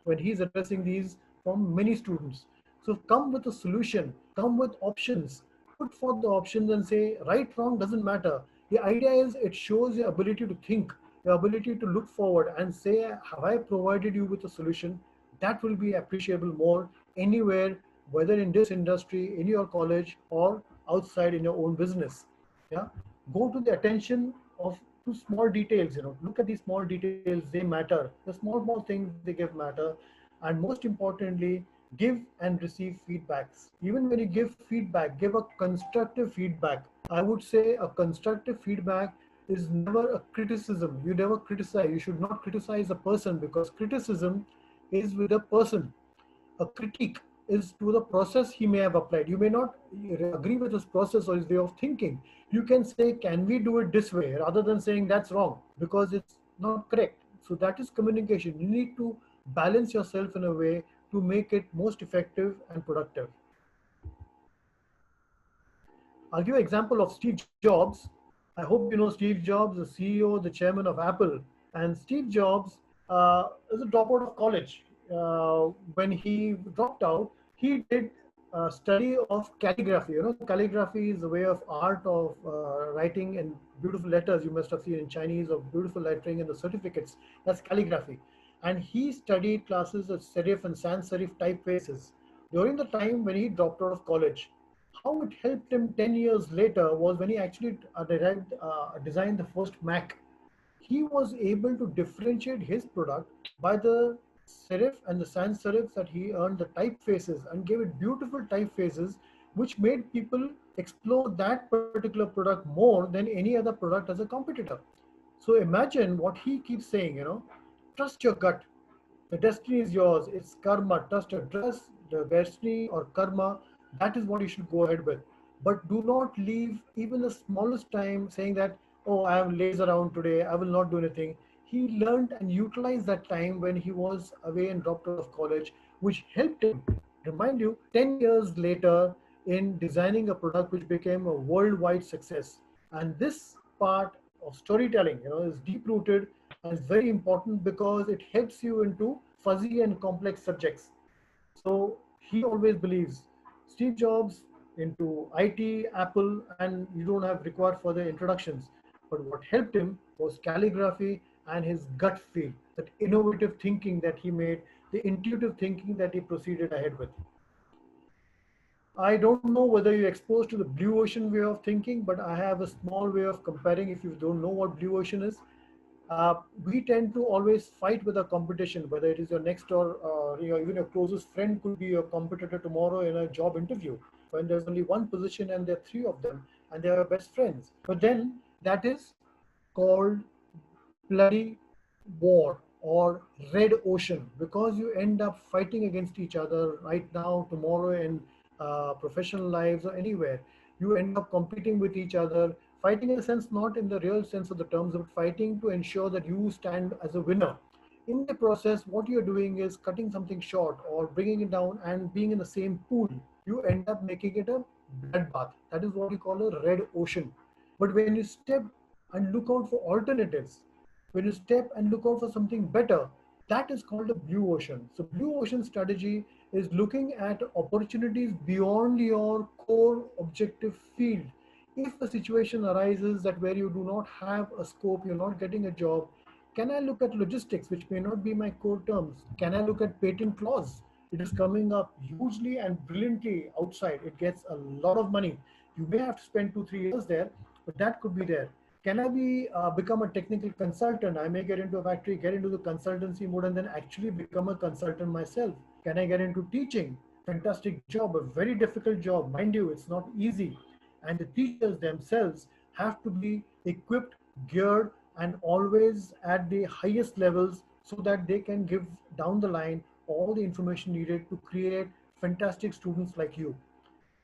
when he's addressing these from many students. So come with a solution, come with options, put forth the options and say, right, wrong doesn't matter. The idea is it shows your ability to think, your ability to look forward and say, have I provided you with a solution? That will be appreciable more anywhere, whether in this industry, in your college, or outside in your own business. Yeah, go to the attention of to small details. Look at these small details; they matter. The small things they give matter, and most importantly, give and receive feedbacks. Even when you give feedback, give a constructive feedback. I would say a constructive feedback is never a criticism. You never criticize. You should not criticize a person, because criticism is with a person. A critique is to the process he may have applied. You may not agree with his process or his way of thinking. You can say, can we do it this way, rather than saying that's wrong because it's not correct. So that is communication. You need to balance yourself in a way to make it most effective and productive. I'll give an example of Steve Jobs. I hope you know Steve Jobs, the CEO, the chairman of Apple. And Steve Jobs is a dropout of college. When he dropped out, he did a study of calligraphy. Calligraphy is a way of art of writing and beautiful letters you must have seen in Chinese, of beautiful lettering and the certificates. That's calligraphy. And he studied classes of serif and sans serif typefaces during the time when he dropped out of college. How it helped him 10 years later was when he actually designed the first Mac. He was able to differentiate his product by the serif and the sans serifs that he earned, the typefaces, and gave it beautiful typefaces, which made people explore that particular product more than any other product as a competitor. So imagine what he keeps saying, trust your gut. The destiny is yours. It's karma. Trust your dress, the destiny or karma. That is what you should go ahead with. But do not leave even the smallest time saying that, oh, I have lazy around today. I will not do anything. He learned and utilized that time when he was away and dropped out of college, which helped him, remind you, 10 years later in designing a product which became a worldwide success. And this part of storytelling, is deep rooted and is very important because it helps you into fuzzy and complex subjects. So he always believes Steve Jobs into IT, Apple, and you don't have required further introductions. But what helped him was calligraphy and his gut feel, that innovative thinking that he made, the intuitive thinking that he proceeded ahead with. I don't know whether you're exposed to the blue ocean way of thinking, but I have a small way of comparing if you don't know what blue ocean is. We tend to always fight with a competition, whether it is your next or even your closest friend could be your competitor tomorrow in a job interview, when there's only one position and there are three of them and they are your best friends. But then that is called bloody war or red ocean, because you end up fighting against each other right now, tomorrow, in professional lives or anywhere. You end up competing with each other, fighting in the sense, not in the real sense of the terms, but fighting to ensure that you stand as a winner. In the process, what you're doing is cutting something short or bringing it down, and being in the same pool, you end up making it a bloodbath. That is what you call a red ocean. But when you step and look out for alternatives, when you step and look out for something better, That is called a blue ocean. So blue ocean strategy is looking at opportunities beyond your core objective field. If a situation arises that where you do not have a scope, you're not getting a job, can I look at logistics, which may not be my core terms? Can I look at patent clause? It is coming up hugely and brilliantly outside. It gets a lot of money. You may have to spend 2, 3 years there, but that could be there. Can I become a technical consultant? I may get into a factory, get into the consultancy mode, and then actually become a consultant myself. Can I get into teaching? Fantastic job, a very difficult job. Mind you, it's not easy. And the teachers themselves have to be equipped, geared, and always at the highest levels so that they can give down the line all the information needed to create fantastic students like you.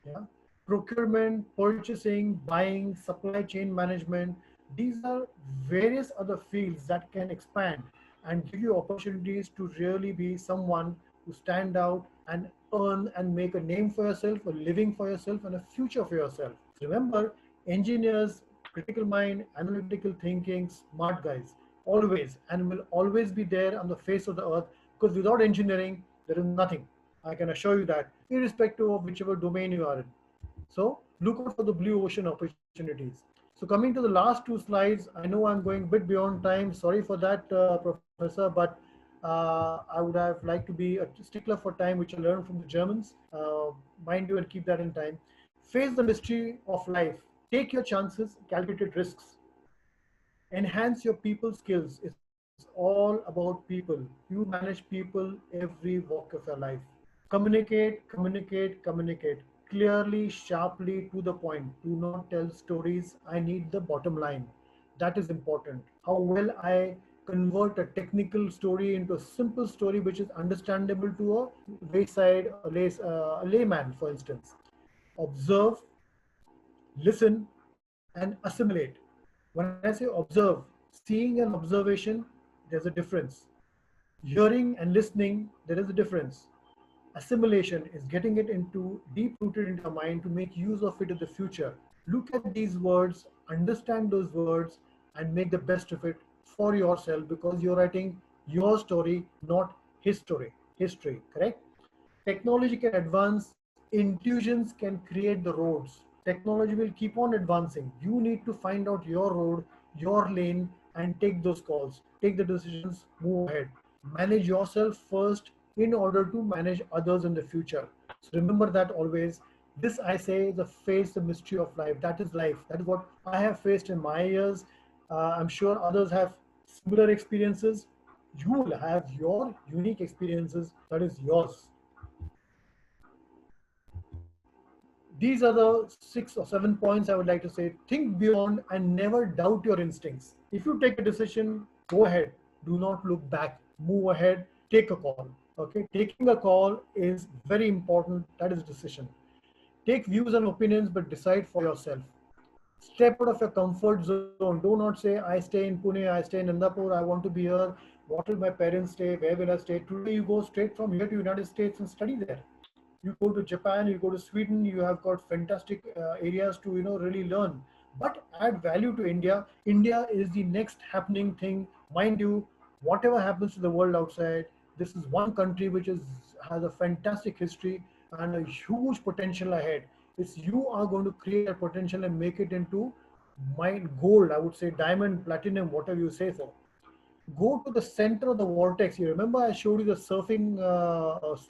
Yeah. Procurement, purchasing, buying, supply chain management, these are various other fields that can expand and give you opportunities to really be someone who stand out and earn and make a name for yourself, a living for yourself, and a future for yourself. Remember, engineers, critical mind, analytical thinking, smart guys, always and will always be there on the face of the earth, because without engineering, there is nothing. I can assure you that, irrespective of whichever domain you are in. So look out for the blue ocean opportunities. So coming to the last two slides, I know I'm going a bit beyond time. Sorry for that, Professor, but I would have liked to be a stickler for time, which I learned from the Germans. Mind you, and keep that in time. Face the mystery of life. Take your chances, calculated risks. Enhance your people skills. It's all about people. You manage people every walk of your life. Communicate, communicate, communicate. Clearly, sharply, to the point. Do not tell stories. I need the bottom line. That is important. How well I convert a technical story into a simple story which is understandable to a wayside, a layman, for instance. Observe, listen, and assimilate. When I say observe, seeing and observation, there's a difference. Hearing and listening, there is a difference. Assimilation is getting it into deep rooted into your mind to make use of it in the future. Look at these words, understand those words, and make the best of it for yourself, because you're writing your story, not his story. History, correct? Technology can advance, intuitions can create the roads. Technology will keep on advancing. You need to find out your road, your lane, and take those calls, take the decisions, move ahead. Manage yourself first in order to manage others in the future. So remember that always. This I say the face the mystery of life. That is life. That is what I have faced in my years. I'm sure others have similar experiences. You will have your unique experiences. That is yours. These are the 6 or 7 points I would like to say. Think beyond and never doubt your instincts. If you take a decision, go ahead. Do not look back. Move ahead. Take a call. Okay. Taking a call is very important. That is decision. Take views and opinions, but decide for yourself. Step out of your comfort zone. Do not say, I stay in Pune, I stay in Indapur, I want to be here. What will my parents stay? Where will I stay? Today you go straight from here to United States and study there. You go to Japan, you go to Sweden, you have got fantastic areas to really learn. But add value to India. India is the next happening thing. Mind you, whatever happens to the world outside, this is one country which has a fantastic history and a huge potential ahead. It's you are going to create a potential and make it into mine gold, I would say diamond, platinum, whatever you say so. Go to the center of the vortex. You remember I showed you the surfing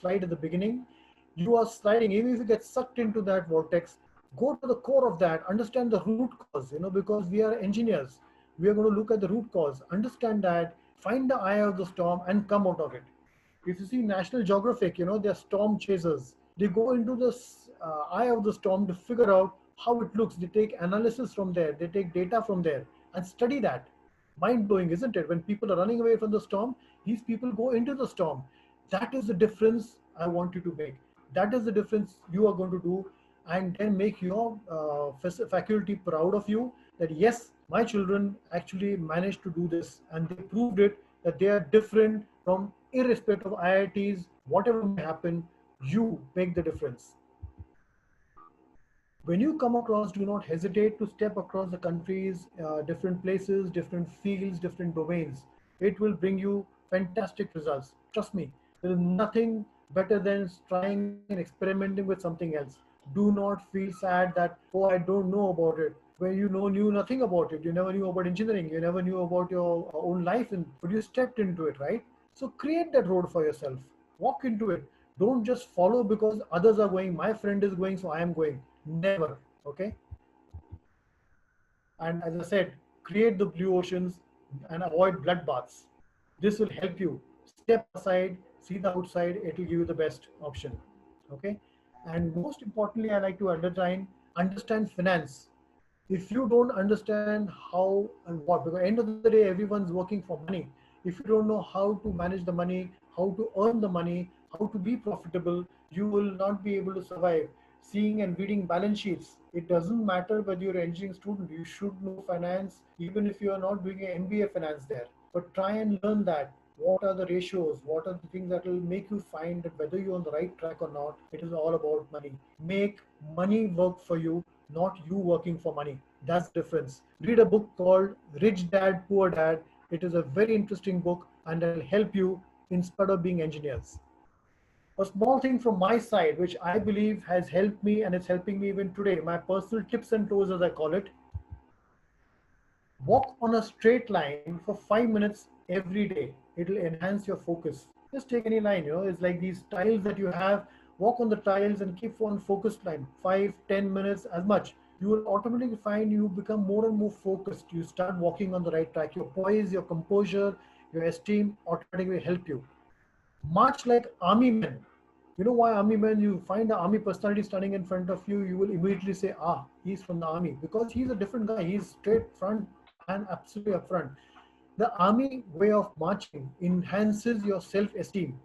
slide at the beginning? You are sliding, even if you get sucked into that vortex, go to the core of that, understand the root cause, because we are engineers. We are going to look at the root cause, understand that, find the eye of the storm and come out of it. If you see National Geographic, they're storm chasers. They go into the eye of the storm to figure out how it looks. They take analysis from there, they take data from there and study that. Mind blowing, isn't it? When people are running away from the storm, these people go into the storm. That is the difference I want you to make. That is the difference you are going to do, and then make your faculty proud of you that yes, my children actually managed to do this and they proved it, that they are different from irrespective of IITs, whatever may happen, you make the difference. When you come across, do not hesitate to step across the countries, different places, different fields, different domains. It will bring you fantastic results. Trust me, there is nothing better than trying and experimenting with something else. Do not feel sad that, oh, I don't know about it. When you knew nothing about it. You never knew about engineering. You never knew about your own life, but you stepped into it, right? So create that road for yourself. Walk into it. Don't just follow because others are going. My friend is going, so I am going. Never. Okay. And as I said, create the blue oceans and avoid bloodbaths. This will help you. Step aside, see the outside, it will give you the best option. Okay. And most importantly, I like to understand finance. If you don't understand how and what, because at the end of the day, everyone's working for money. If you don't know how to manage the money, how to earn the money, how to be profitable, you will not be able to survive. Seeing and reading balance sheets, it doesn't matter whether you're an engineering student, you should know finance, even if you are not doing an MBA finance there. But try and learn that. What are the ratios? What are the things that will make you find that whether you're on the right track or not? It is all about money. Make money work for you, not you working for money. That's the difference. Read a book called Rich Dad, Poor Dad. It is a very interesting book and it'll help you instead of being engineers. A small thing from my side, which I believe has helped me and it's helping me even today, my personal tips and toes, as I call it. Walk on a straight line for 5 minutes every day. It will enhance your focus. Just take any line, it's like these tiles that you have. Walk on the tiles and keep on focused line, 5-10 minutes as much. You will automatically find you become more and more focused. You start walking on the right track. Your poise, your composure, your esteem automatically help you. March like army men. You know why army men? You find the army personality standing in front of you, you will immediately say, ah, he's from the army, because he's a different guy. He's straight front and absolutely upfront. The army way of marching enhances your self-esteem.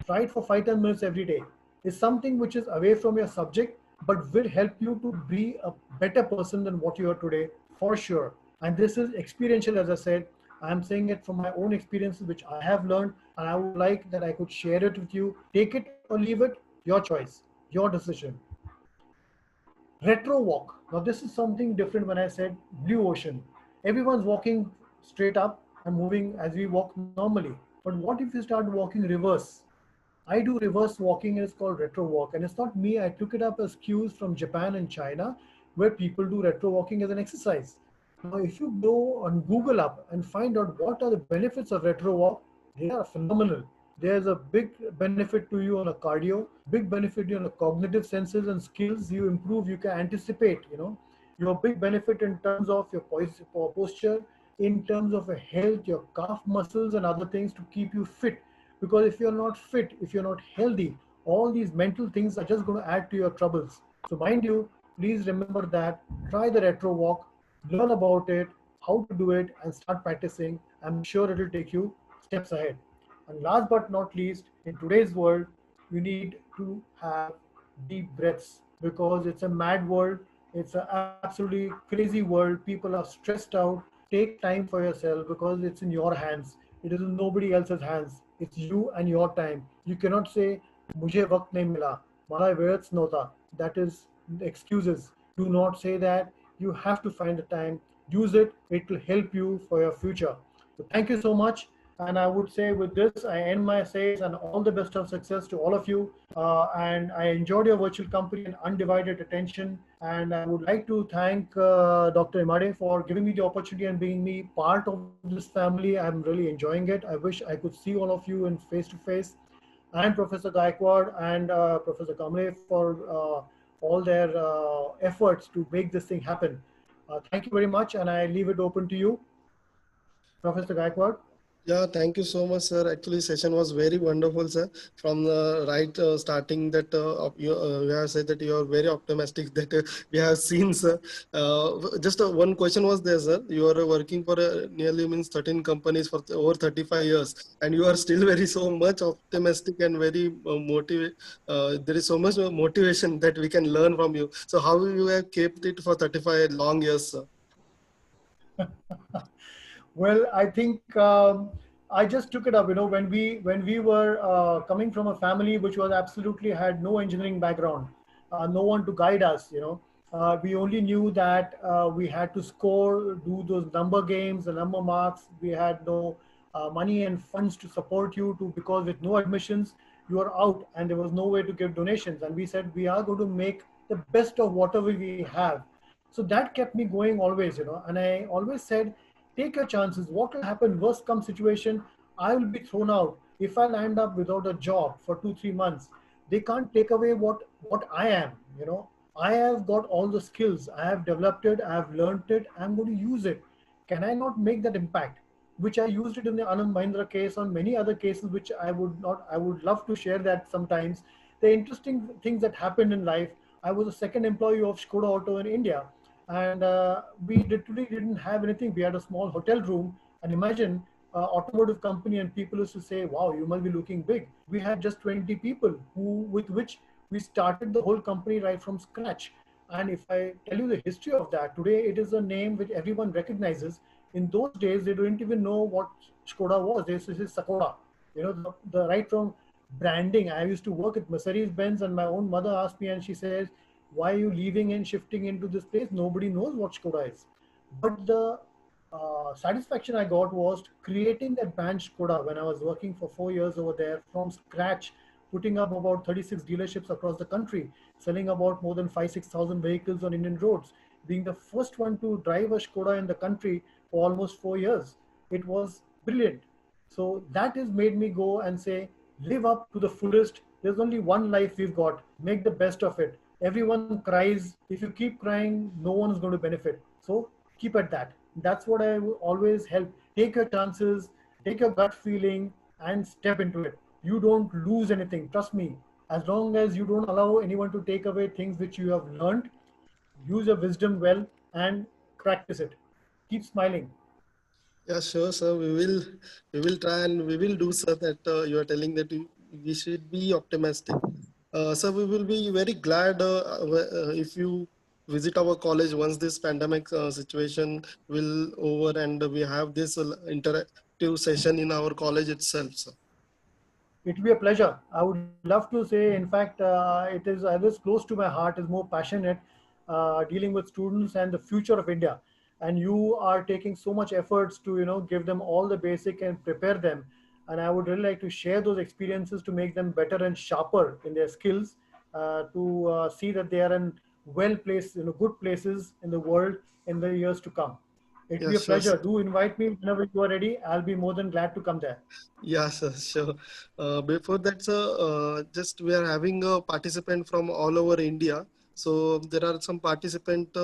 Try it for 5-10 minutes every day. It's something which is away from your subject, but will help you to be a better person than what you are today, for sure. And this is experiential, as I said. I'm saying it from my own experiences, which I have learned, and I would like that I could share it with you. Take it or leave it, your choice, your decision. Retro walk. Now, this is something different when I said blue ocean. Everyone's walking straight up and moving as we walk normally. But what if you start walking reverse? I do reverse walking and it's called retro walk. And it's not me, I took it up as cues from Japan and China, where people do retro walking as an exercise. Now, if you go on Google up and find out what are the benefits of retro walk, they are phenomenal. There's a big benefit to you on a cardio, big benefit to you on the cognitive senses and skills you improve, you can anticipate, your big benefit in terms of your posture, in terms of your health, your calf muscles and other things to keep you fit. Because if you're not fit, if you're not healthy, all these mental things are just going to add to your troubles. So mind you, please remember that, try the retro walk, learn about it, how to do it, and start practicing. I'm sure it will take you steps ahead. And last but not least, in today's world, you need to have deep breaths, because it's a mad world. It's an absolutely crazy world. People are stressed out. Take time for yourself because it's in your hands. It is in nobody else's hands. It's you and your time. You cannot say, "Mujhe waqt nahi mila, mara veerats nota." That is excuses. Do not say that. You have to find the time. Use it. It will help you for your future. So thank you so much. And I would say with this, I end my essays and all the best of success to all of you. And I enjoyed your virtual company and undivided attention. And I would like to thank Dr. Imade for giving me the opportunity and being me part of this family. I'm really enjoying it. I wish I could see all of you in face to face. And Professor Gaikwad and Professor Kamle for all their efforts to make this thing happen. Thank you very much. And I leave it open to you, Professor Gaikwad. Yeah, thank you so much, sir. Actually, session was very wonderful, sir. From the right starting that you have said that you are very optimistic that we have seen, sir. Just one question was there, sir. You are working for nearly means 13 companies for over 35 years, and you are still very so much optimistic and very motivate. There is so much motivation that we can learn from you. So how you have kept it for 35 long years, sir? Well, I think I just took it up. When we were coming from a family which was absolutely had no engineering background, no one to guide us. We only knew that we had to score, do those number games, the number marks. We had no money and funds to support you to, because with no admissions, you are out and there was no way to give donations. And we said, we are going to make the best of whatever we have. So that kept me going always, and I always said, take your chances. What will happen? Worst come situation, I will be thrown out. If I land up without a job for 2 3 months, they can't take away what I am. I have got all the skills. I have developed it. I have learned it. I'm going to use it. Can I not make that impact? Which I used it in the Anand Mahindra case, on many other cases, which I would not. I would love to share that sometimes. The interesting things that happened in life. I was a second employee of Skoda Auto in India, and we literally didn't have anything. We had a small hotel room, and imagine automotive company, and people used to say, "Wow, you must be looking big." We had just 20 people with which we started the whole company right from scratch. And if I tell you the history of that, today it is a name which everyone recognizes. In those days, they didn't even know what Skoda was. They used to say Sakoda. The right from branding. I used to work at Mercedes Benz, and my own mother asked me, and she says, "Why are you leaving and shifting into this place? Nobody knows what Skoda is." But the satisfaction I got was creating that brand Skoda when I was working for 4 years over there from scratch, putting up about 36 dealerships across the country, selling about more than 5 6,000 vehicles on Indian roads, being the first one to drive a Skoda in the country for almost 4 years. It was brilliant. So that has made me go and say, live up to the fullest. There's only one life we've got. Make the best of it. Everyone cries. If you keep crying, no one's going to benefit. So keep at that. That's what I will always help. Take your chances, take your gut feeling, and step into it. You don't lose anything. Trust me. As long as you don't allow anyone to take away things which you have learned, use your wisdom well and practice it. Keep smiling. Yeah, sure, sir. We will try and we will do, sir. That you are telling that we should be optimistic. Sir, we will be very glad if you visit our college once this pandemic situation will over and we have this interactive session in our college itself, sir. It will be a pleasure. I would love to say, in fact, it is close to my heart, is more passionate dealing with students and the future of India. And you are taking so much efforts to, give them all the basic and prepare them. And I would really like to share those experiences to make them better and sharper in their skills, to see that they are in well placed, good places in the world in the years to come. It will be Yes, a sure, pleasure. sir. Do invite me whenever you are ready. I'll be more than glad to come there. Yeah, sir, sure. Before that, sir, just we are having a participant from all over India. So there are some participant.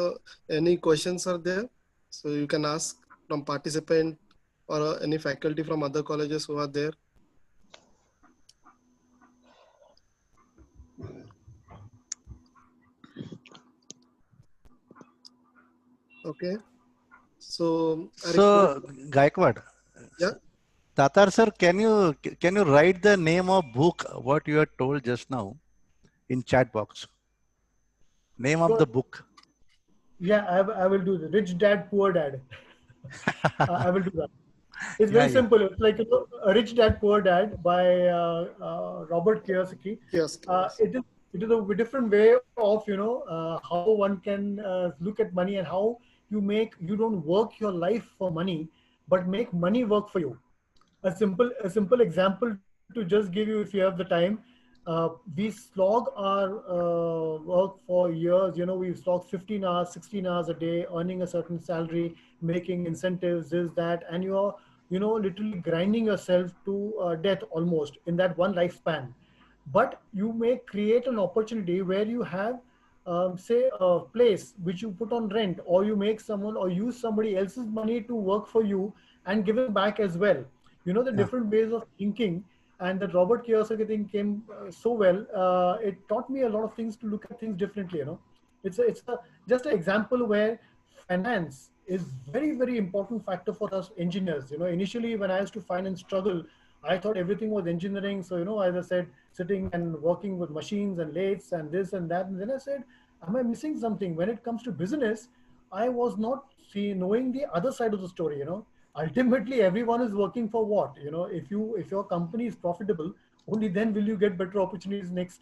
Any questions are there? So you can ask from participant or any faculty from other colleges who are there. Okay. So I request. So, Gaikwad, Yeah. Datar sir, can you write the name of book what you had told just now in chat box? Name of the Sure. book. Yeah, I will do the Rich Dad, Poor Dad. I will do that. It's Yeah, very yeah, simple. It's like a Rich Dad, Poor Dad by Robert Kiyosaki. Yes. Yes. It is a different way of how one can look at money and how you don't work your life for money, but make money work for you. A simple example to just give you, if you have the time. We slog our work for years. We slog 15 hours, 16 hours a day, earning a certain salary, making incentives, this, that, and you're literally grinding yourself to death almost in that one lifespan. But you may create an opportunity where you have, say, a place which you put on rent, or you make someone or use somebody else's money to work for you and give it back as well. The yeah, different ways of thinking, and that Robert Kiyosaki thing came so well. It taught me a lot of things to look at things differently. It's just an example where finance is very important factor for us engineers. Initially when I used to finance struggle, I thought everything was engineering. So, as I said, sitting and working with machines and lathes and this and that. And then I said, am I missing something? When it comes to business, I was not knowing the other side of the story. Ultimately, everyone is working for what? If your company is profitable, only then will you get better opportunities next.